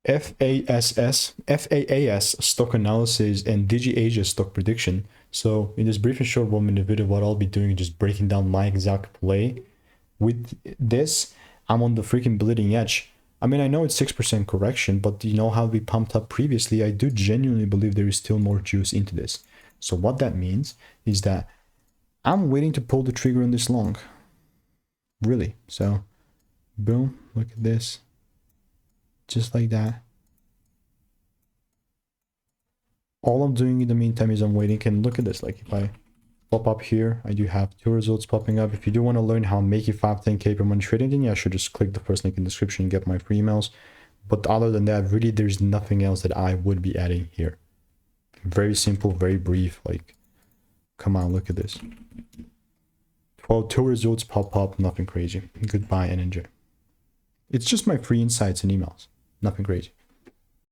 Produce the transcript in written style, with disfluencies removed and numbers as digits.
FAAS stock analysis and DigiAsia stock prediction. So in this brief and short 1 minute video, what I'll be doing is just breaking down my exact play. With this, I'm on the freaking bleeding edge. I mean, I know it's 6% correction, but you know how we pumped up previously. I do genuinely believe there is still more juice into this. So what that means is that I'm waiting to pull the trigger on this long. Really. So boom, look at this. Just like that. All I'm doing in the meantime is I'm waiting. And look at this. Like if I pop up here, I do have 2 results popping up. If you do want to learn how I'm making 5-10K per month trading, then yeah, I should just click the first link in the description and get my free emails. But other than that, really, there's nothing else that I would be adding here. Very simple, very brief. Like, come on, look at this. 2 results pop up, nothing crazy. Goodbye and enjoy. It's just my free insights and emails. Nothing crazy.